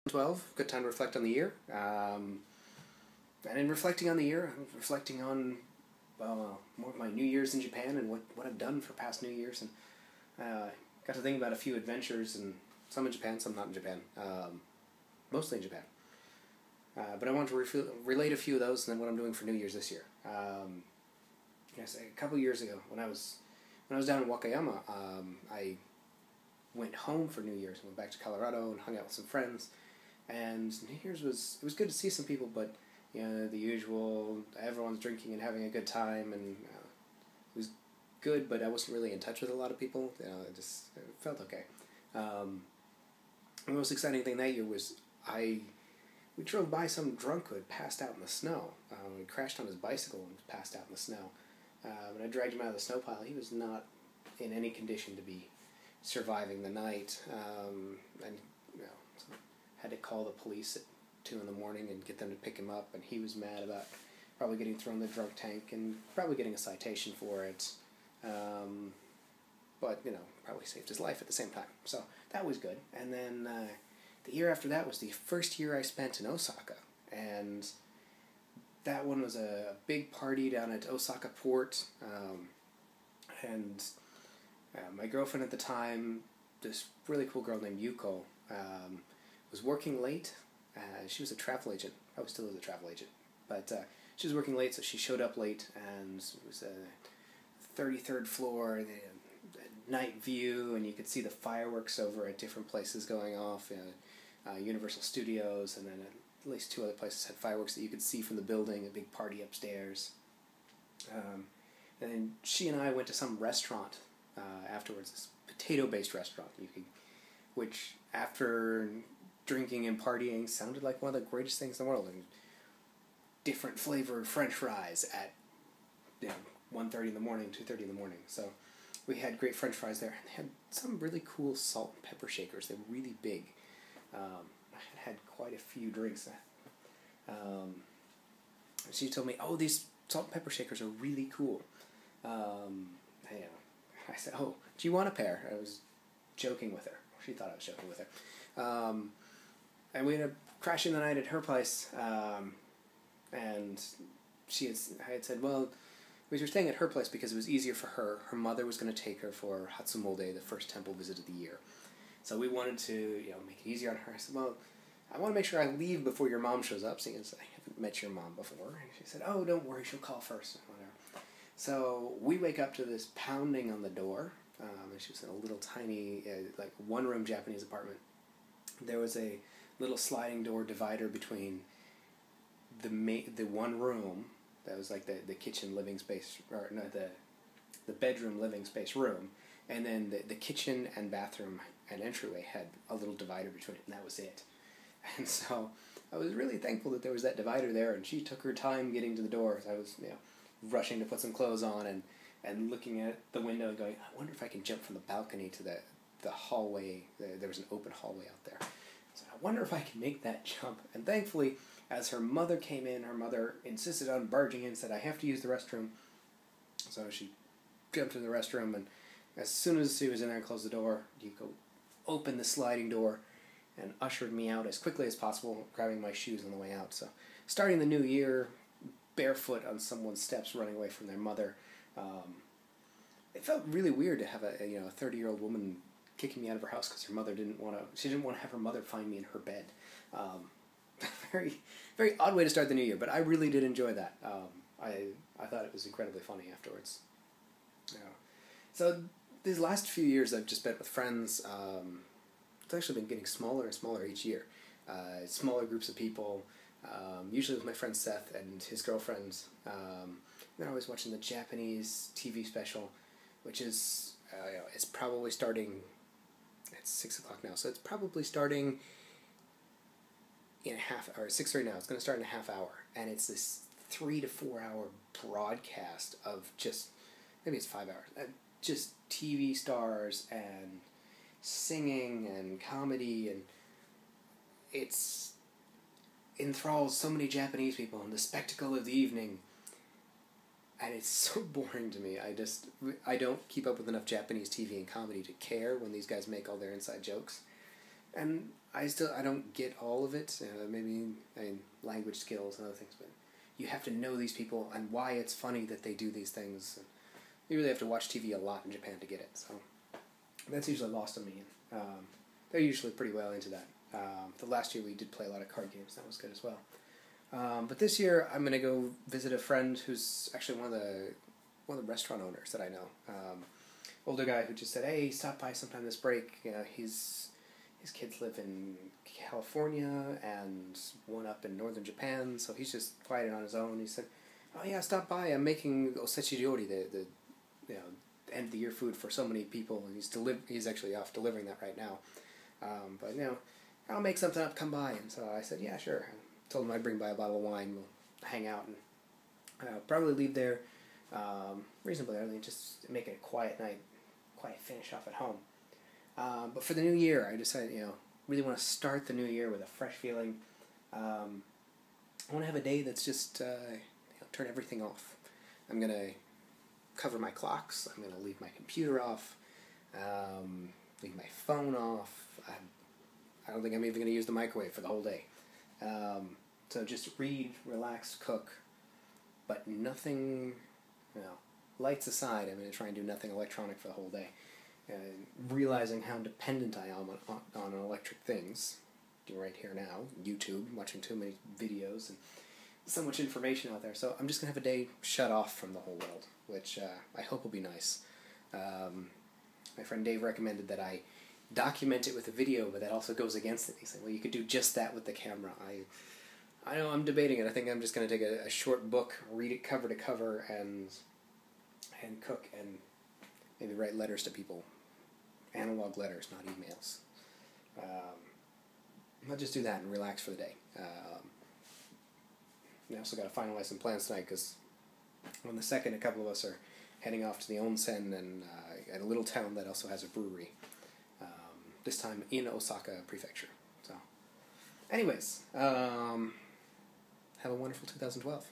12, good time to reflect on the year. And in reflecting on the year, I'm reflecting on more of my New Year's in Japan and what I've done for past New Year's, and got to think about a few adventures, and some in Japan, some not in Japan, mostly in Japan. But I want to relate a few of those and then what I'm doing for New Year's this year. Yes, a couple years ago when I was down in Wakayama, I went home for New Year's. I went back to Colorado and hung out with some friends. And New Year's was good to see some people, but the usual, everyone's drinking and having a good time, and it was good, but I wasn't really in touch with a lot of people. It felt okay. The most exciting thing that year was we drove by some drunk who had passed out in the snow. He crashed on his bicycle and passed out in the snow. When I dragged him out of the snow pile, he was not in any condition to be surviving the night, and so had to call the police at 2 in the morning and get them to pick him up, and he was mad about probably getting thrown in the drunk tank and probably getting a citation for it, but probably saved his life at the same time, so that was good. And then the year after that was the first year I spent in Osaka, and that one was a big party down at Osaka Port, and my girlfriend at the time, this really cool girl named Yuko, was working late. She was a travel agent, probably still is a travel agent, but she was working late, so she showed up late, and it was a 33rd floor, the night view, and you could see the fireworks over at different places going off, Universal Studios, and then at least 2 other places had fireworks that you could see from the building, a big party upstairs. And then she and I went to some restaurant afterwards, this potato-based restaurant, which after drinking and partying sounded like one of the greatest things in the world. And different flavored French fries at 1:30 in the morning, 2:30 in the morning. So we had great French fries there. And they had some really cool salt and pepper shakers. They were really big. I had quite a few drinks. She told me, these salt and pepper shakers are really cool. I said, do you want a pair? I was joking with her. She thought I was joking with her. And we ended up crashing the night at her place. And I had said, well, we were staying at her place because it was easier for her. Her mother was going to take her for Hatsumode, the first temple visit of the year. So we wanted to make it easier on her. I said, well, I want to make sure I leave before your mom shows up, seeing as I haven't met your mom before. And she said, don't worry, she'll call first. Whatever. So we wake up to this pounding on the door. And she was in a little tiny, one-room Japanese apartment. There was a little sliding door divider between the one room that was like the kitchen living space, or no, the bedroom living space room, and then the kitchen and bathroom and entryway had a little divider between it, and that was it. And so I was really thankful that there was that divider there, and she took her time getting to the door. So I was rushing to put some clothes on and looking at the window and going, I wonder if I can jump from the balcony to the hallway. There was an open hallway out there. So I wonder if I can make that jump. And thankfully, as her mother came in, her mother insisted on barging in and said, I have to use the restroom. So she jumped in the restroom, and as soon as she was in there and closed the door, Yuko opened the sliding door and ushered me out as quickly as possible, grabbing my shoes on the way out. So starting the new year barefoot on someone's steps, running away from their mother, it felt really weird to have a 30-year-old woman kicking me out of her house because her mother didn't want to have her mother find me in her bed. Very, very odd way to start the new year, but I really did enjoy that. I thought it was incredibly funny afterwards. So these last few years I've just spent with friends. It's actually been getting smaller and smaller each year. Smaller groups of people, usually with my friend Seth and his girlfriend. They're always watching the Japanese TV special, which is it's probably starting. It's 6 o'clock now, so it's probably starting in 6:30 now. It's going to start in a half hour, and it's this 3 to 4 hour broadcast of maybe it's 5 hours, just TV stars and singing and comedy, and it's enthralls so many Japanese people and the spectacle of the evening, and it's so boring to me. I don't keep up with enough Japanese TV and comedy to care when these guys make all their inside jokes, and I don't get all of it. Maybe language skills and other things, but you have to know these people and why it's funny that they do these things. You really have to watch TV a lot in Japan to get it. So that's usually lost on me. They're usually pretty well into that. The last year we did play a lot of card games. That was good as well. But this year I'm gonna go visit a friend who's actually one of the restaurant owners that I know. Older guy who just said, "Hey, stop by sometime this break." His kids live in California and one up in northern Japan, so he's just quiet on his own. He said, "Oh yeah, stop by. I'm making osechi ryori, the end of the year food for so many people, and he's actually off delivering that right now. But I'll make something up. Come by." And so I said, "Yeah, sure." I told him I'd bring by a bottle of wine. We'll hang out and probably leave there reasonably early, just make it a quiet night, quiet finish off at home. But for the new year, I decided, really want to start the new year with a fresh feeling. I want to have a day that's just turn everything off. I'm going to cover my clocks. I'm going to leave my computer off, leave my phone off. I don't think I'm even going to use the microwave for the whole day. So just read, relax, cook, but nothing, lights aside, I'm going to try and do nothing electronic for the whole day. Realizing how dependent I am on electric things, right here now, YouTube, watching too many videos and so much information out there. So I'm just going to have a day shut off from the whole world, which I hope will be nice. My friend Dave recommended that I document it with a video, but that also goes against it. He said, well, you could do just that with the camera. I know, I'm debating it. I think I'm just going to take a short book, read it cover to cover, and cook, and maybe write letters to people. Analog letters, not emails. I'll just do that and relax for the day. I also got to finalize some plans tonight, because on the 2nd, a couple of us are heading off to the onsen and at a little town that also has a brewery. This time in Osaka Prefecture. So, anyways, have a wonderful 2012.